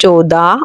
14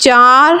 4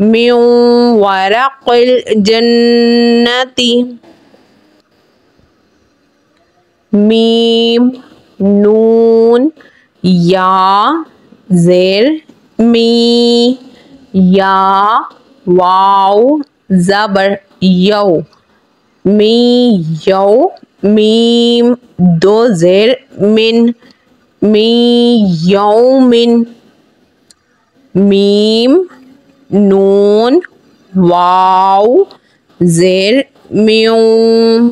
من ورق الجنة. میم نون یا زیر می یا واو زبر یو می یو. میم دو زیر من می یومن. میم نون واو زیر میوں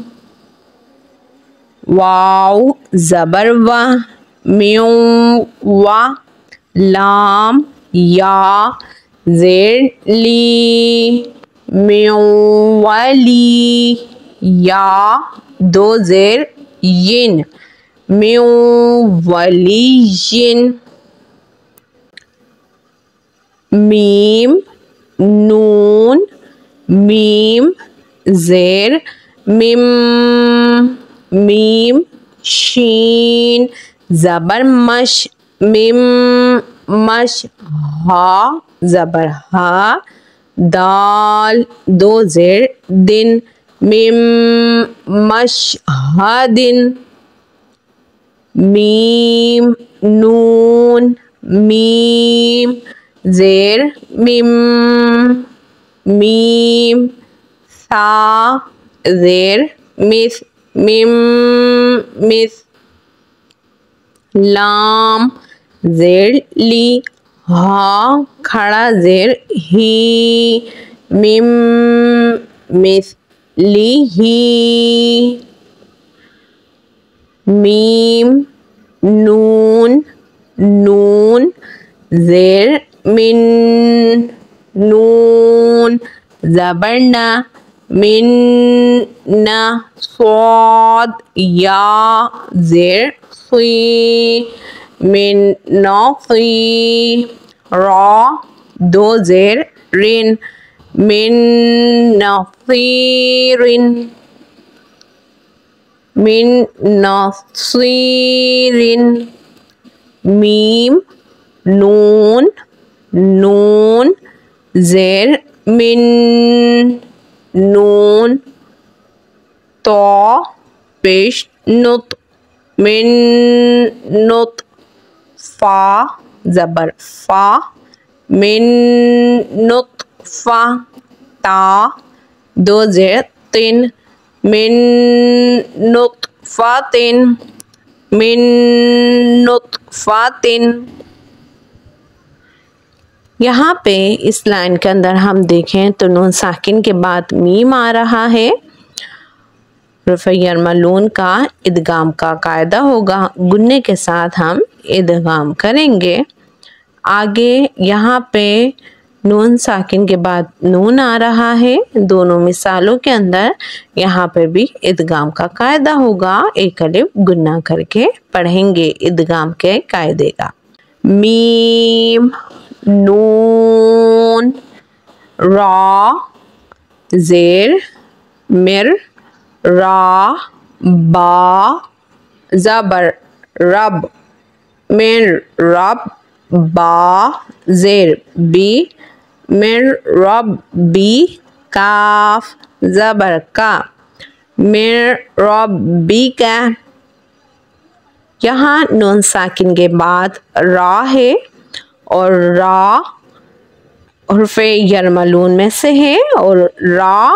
واو زبر و میوں و. لام یا زیر لی میوں ولی یا دو زیر ین میوں ولی ین. میم نون میم زیر مم میم شین زبر مش مم مش. ہا زبر ہا. دال دو زیر دن مم مشہدن. میم نون میم زیر مم میم سا زیر مس مم مس. لام زیر لی ہا کھڑا زیر ہی مم مس لی ہی. میم نون نون زیر من نون زبر نا من نا. صاد یا زیر صی من ناصی. را دو زیر رن من نصیرن من نصیرن. میم نون نون زیر من نون تا پیش نط من نط. فا زبر فا من نطفہ. تا دو زیر تن من نطفہ من نطفہ. یہاں پہ اس لائن کے اندر ہم دیکھیں تو نون ساکن کے بعد میم آ رہا ہے. رفع یرملون کا ادغام کا قاعدہ ہوگا، گننے کے ساتھ ہم ادغام کریں گے. آگے یہاں پہ نون ساکن کے بعد نون آ رہا ہے. دونوں مثالوں کے اندر یہاں پہ بھی ادغام کا قاعدہ ہوگا. ایک الف گننا کر کے پڑھیں گے ادغام کے قاعدے کا. میم نون را زیر مر را با زبر رب من رب با زیر بی من رب بی. کاف زبر کا من رب بی کا. یہاں نون ساکن کے بعد را ہے اور را حرف یرملون میں سے ہے، اور را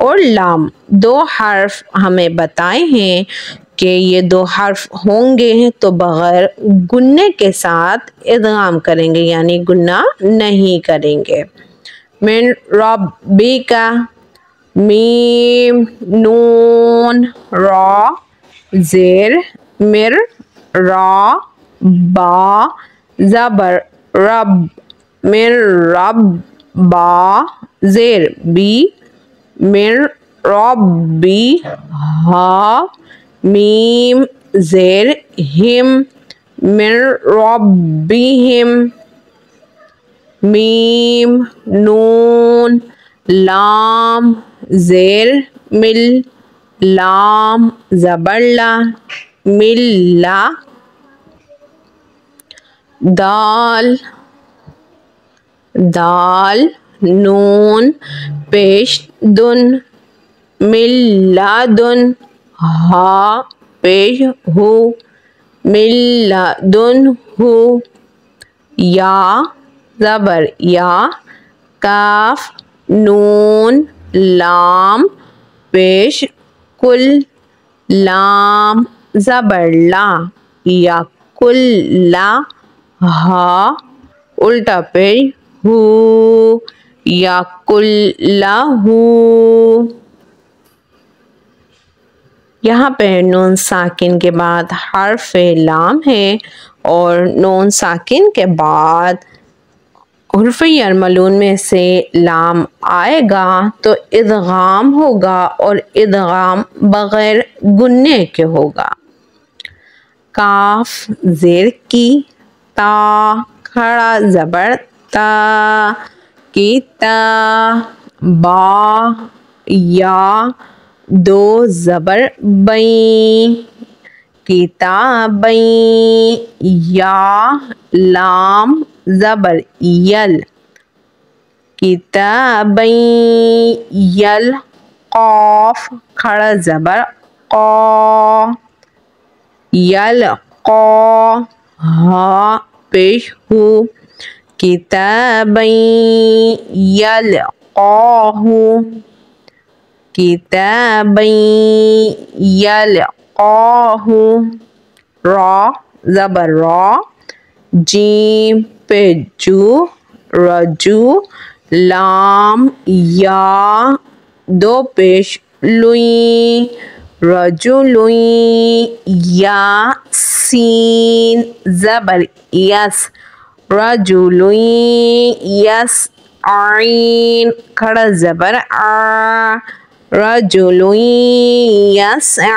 اور لام دو حرف ہمیں بتائے ہیں کہ یہ دو حرف ہوں گے تو بغیر گننے کے ساتھ ادغام کریں گے، یعنی گننا نہیں کریں گے. من ربک. میم نون را زیر مر را با زبر رب من رب با زیر بی من ربی. ہا میم زیر ہم من ربہم. میم نون لام زیر مل لام زبر لا ملا. دال دال نون پیش دن ملادن ہا پیش ہو ملادن ہو یا زبر یا کاف نون لام پیش کل لام زبر لا یا کل لا ہا الٹا پیش ہو یا کل لا ہو یہاں پہ نون ساکن کے بعد حرف لام ہے اور نون ساکن کے بعد حرف یرملون میں سے لام آئے گا تو ادغام ہوگا اور ادغام بغیر گننے کے ہوگا۔ کاف زیر کی تا کھڑا زبر تا کی تا با یا دو زبر بیں کتابیں یا لام زبر یل کتابیں یل قاف کھڑا زبر قا یل قا ہا پیش ہو کتابیں یل قاہ کتابیں یلقاہ را زبر را جیم پہ جو رجو لام یا دو پیش لوئیں رجلوئیں یا سین زبر یس رجلوئیں یس عین کھڑا زبر آ رجلوئیں یسع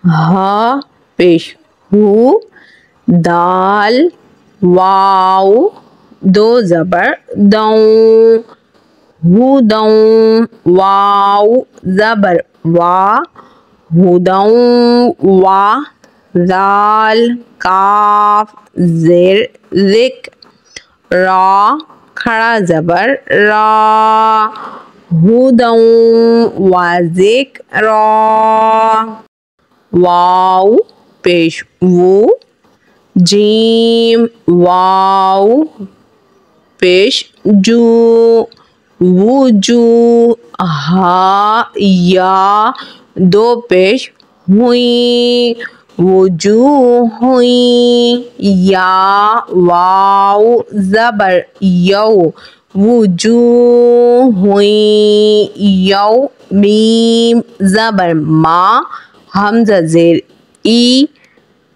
ہا پیش ہو دال واو دو زبر دوں ہدوں واو زبر وا ہدوں وا ذال کاف زیر ذک را کھڑا زبر را ہدوں وذک را واو پیش وو جیم واو پیش جو وجو ہا یا دو پیش ہوئیں وجوہ ہوئیں یا واو زبر یو وجوہ ہوئیں یو میم زبر ما حمزہ زیر ای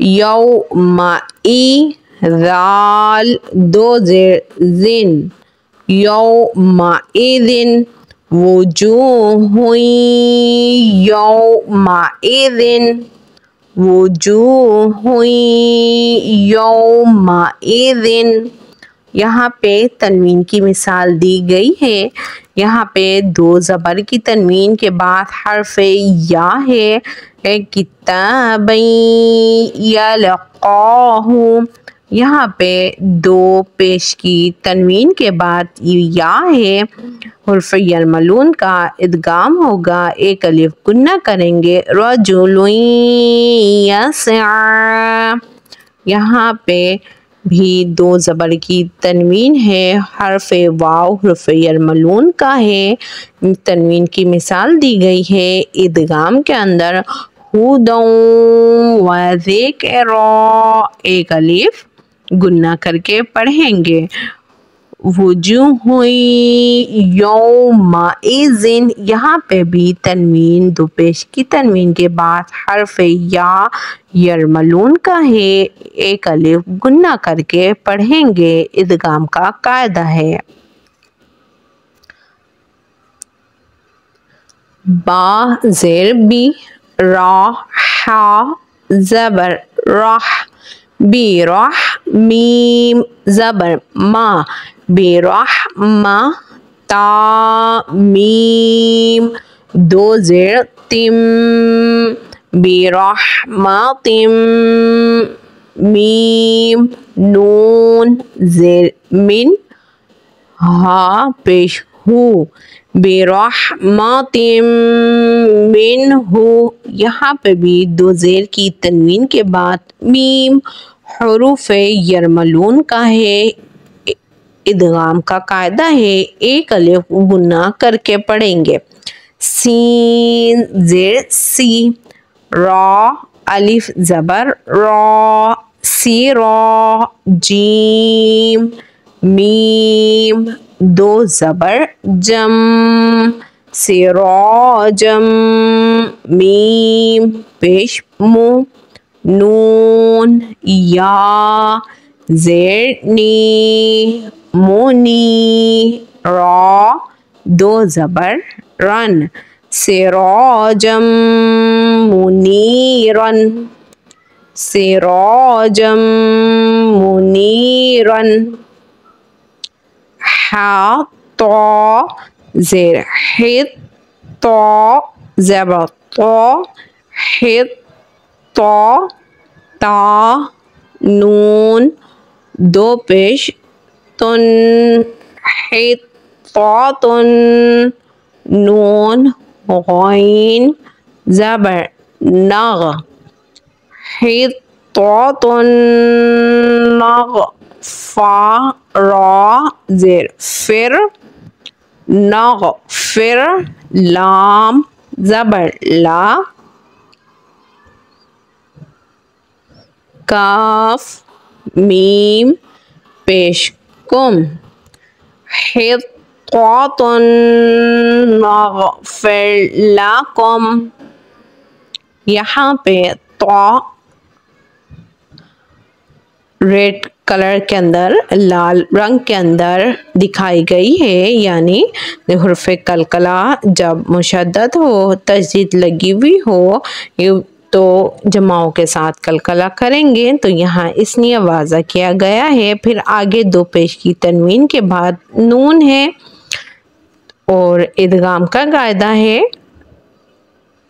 یومئی ذال دو زیر زن یومئذ وجوہ یومئذ وجوہ یومئذ یہاں پہ تنوین کی مثال دی گئی ہے۔ یہاں پہ دو زبر کی تنوین کے بعد حرف یا ہے کتابیں یلقاہ یہاں پہ دو پیش کی تنوین کے بعد یا ہے حرف یرملون کا ادغام ہوگا ایک الف گنہ کریں گے رجل یسع یہاں پہ بھی دو زبر کی تنوین ہے حرف واو حرف یرملون کا ہے تنوین کی مثال دی گئی ہے ادغام کے اندر ہدوں وذکر ایک الف گنہ کر کے پڑھیں گے وجوہ یومئذ یہاں پہ بھی تنوین دو پیش کی تنوین کے بعد حرف یا یرملون کا ہے ایک الف گنہ کر کے پڑھیں گے ادغام کا قاعدہ ہے۔ با زیر بی را حا زبر راہ بی راہ میم زبر ما بی راہ ما تا میم دو زیر تم بی راہ ما تم میم نون زیر من ہا پیش ہو برحمت منہ یہاں پہ بھی دو زیر کی تنوین کے بعد میم حروف یرملون کا ہے ادغام کا قاعدہ ہے ایک الف گنہ کر کے پڑھیں گے سین زیر سی را الف زبر را سی را جیم میم دو زبر جم سراجم میم پیش مو نون یا زیر نی مونی را دو زبر رن سراجم منیرن سراجم منیرن حا تا زیر حت تا زبر تا حت تا تا نون دو پیش تن حت تا تن نون غین زبر نغ حت تا تن نغ فا را زیر فر نغ فر لام زبر لا کاف میم پیش کم حطۃ نغفر لکم یہاں پہ تا ریڈ کلر کے اندر لال رنگ کے اندر دکھائی گئی ہے یعنی حرف قلقلہ جب مشدد ہو تشدید لگی ہوئی ہو تو جماؤں کے ساتھ قلقلہ کریں گے تو یہاں اس لیے واضح کیا گیا ہے پھر آگے دو پیش کی تنوین کے بعد نون ہے اور ادغام کا قاعدہ ہے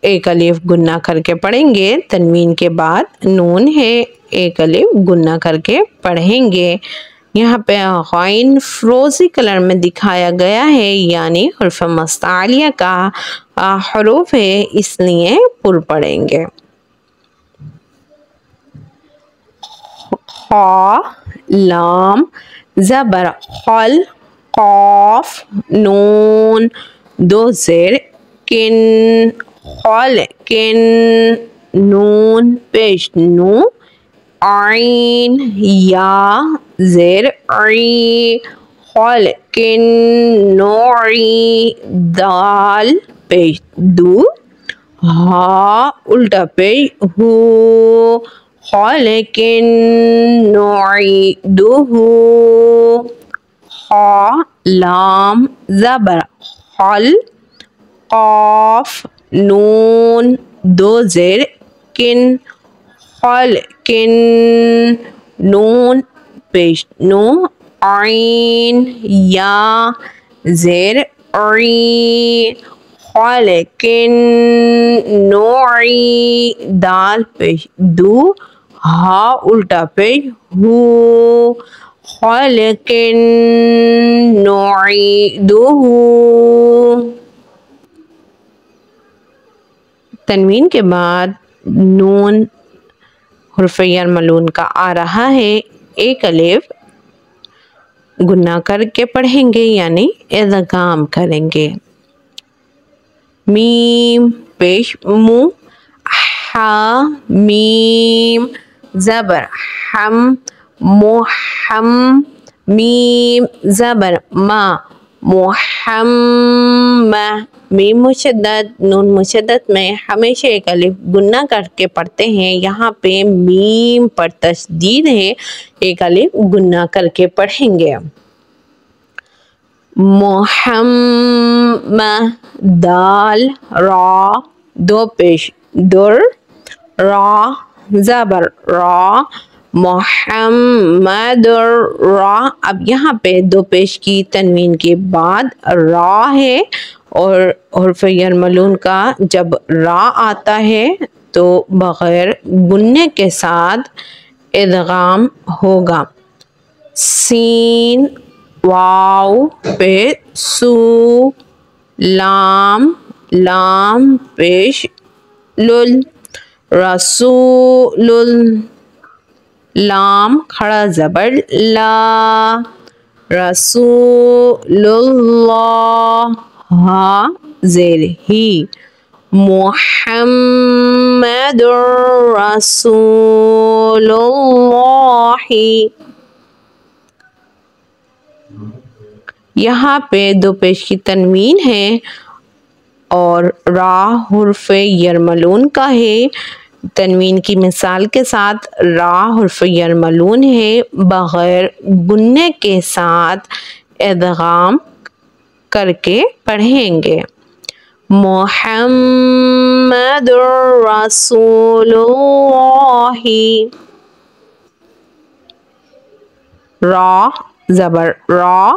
ایک الف گنہ کر کے پڑھیں گے تنوین کے بعد نون ہے ایک الف گنہ کر کے پڑھیں گے یہاں پہ غین فروزی کلر میں دکھایا گیا ہے یعنی حرف مستعلیہ کا حروف ہے اس لیے پر پڑھیں گے خا لام زبر خل قاف نون دو زیر کن خال کن نون پیش نو عین یا زیر عی خال کن نوعی دال پیش دو ہا الٹا پیش ہو خال کن نوعی دو ہو خا لام زبر خل قاف نون دو زیر کن خال کن نون پیش نو عین یا زیر عی خال کن نوعی دال پیش دو ہا الٹا پیش ہو خال کن نوعی دو ہو تنوین کے بعد نون حرف یرملون کا آ رہا ہے ایک الف گنہ کر کے پڑھیں گے یعنی ادغام کریں گے میم پیش مو ہا میم زبر ہم محم میم زبر ما محم میم مشدد نون مشدد میں ہمیشہ ایک الف گنہ کر کے پڑھتے ہیں یہاں پہ میم پر تشدید ہے ایک الف گنہ کر کے پڑھیں گے محم دال را دو پیش در را زبر را محمد را اب یہاں پہ دو پیش کی تنوین کے بعد را ہے اور حرف یرملون کا جب را آتا ہے تو بغیر گننے کے ساتھ ادغام ہوگا۔ سین واو پیش سو، لام لام پیش لل، رسول، لام کھڑا زبر لا، رسول اللہ، ہا زیر ہی، محمد رسول اللہ۔ یہاں پہ دو پیش کی تنوین ہے اور را حرف یرملون کا ہے۔ تنوین کی مثال کے ساتھ را حرف یرملون ہے، بغیر گننے کے ساتھ ادغام کر کے پڑھیں گے۔ محمد رسول اللہ، را زبر را،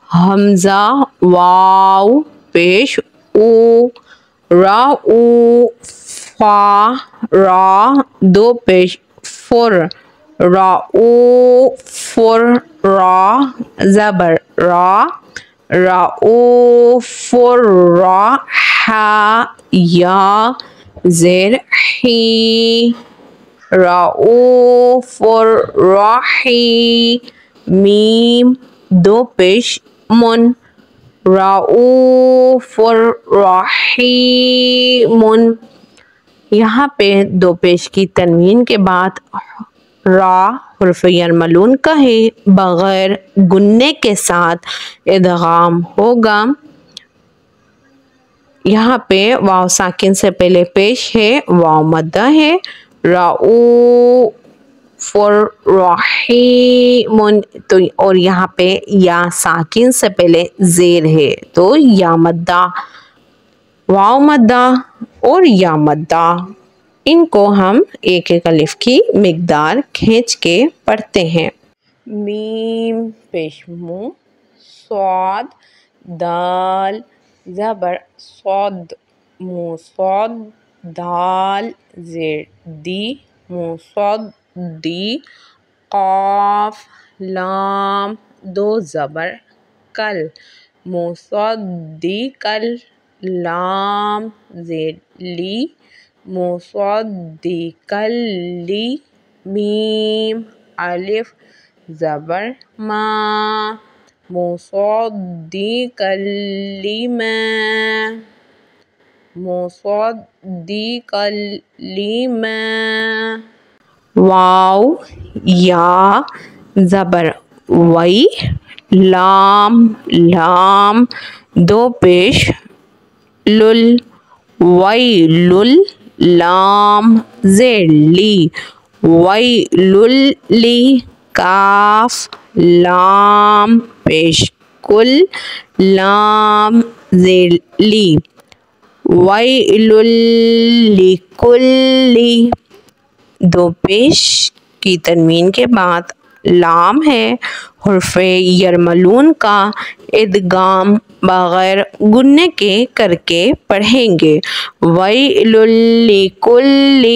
حمزہ واو پیش او، را او، فا را دو پیش فر، را او فر، را زبر را، را او فر را، ہا یا زیر ہی، را او فر راہی، میم دو پیش من، رؤوف الرحیم۔ یہاں پہ دو پیش کی تنوین کے بعد را حرف یرملون کا ہے، بغیر گننے کے ساتھ ادغام ہوگا۔ یہاں پہ واو ساکن سے پہلے پیش ہے، واو مدہ ہے، رؤوف الرحیم، تو اور یہاں پہ یا ساکن سے پہلے زیر ہے تو یا مدہ، واو مدہ اور یا مدہ، ان کو ہم ایک ایک الف کی مقدار کھینچ کے پڑھتے ہیں۔ میم پیش مو، صاد دال زبر صد، مو صد، دال زیر دی، مو صد دی، قاف لام دو زبر کل، مو صد دی کل، لام زیر لی، مو صد دی کل لی، میم الف زبر ما، مصدقا لما، مصدقا لما، واو یا زبر وی، لام لام دو پیش لل، ویلل، لام زیر لی، ویلل لی، کاف لام پیش کل، لام زیر لی، ویلل لکل، دو پیش کی تنوین کے بعد لام ہے، حرف یرملون کا، ادغام بغیر گننے کے کر کے پڑھیں گے۔ ویلل لکل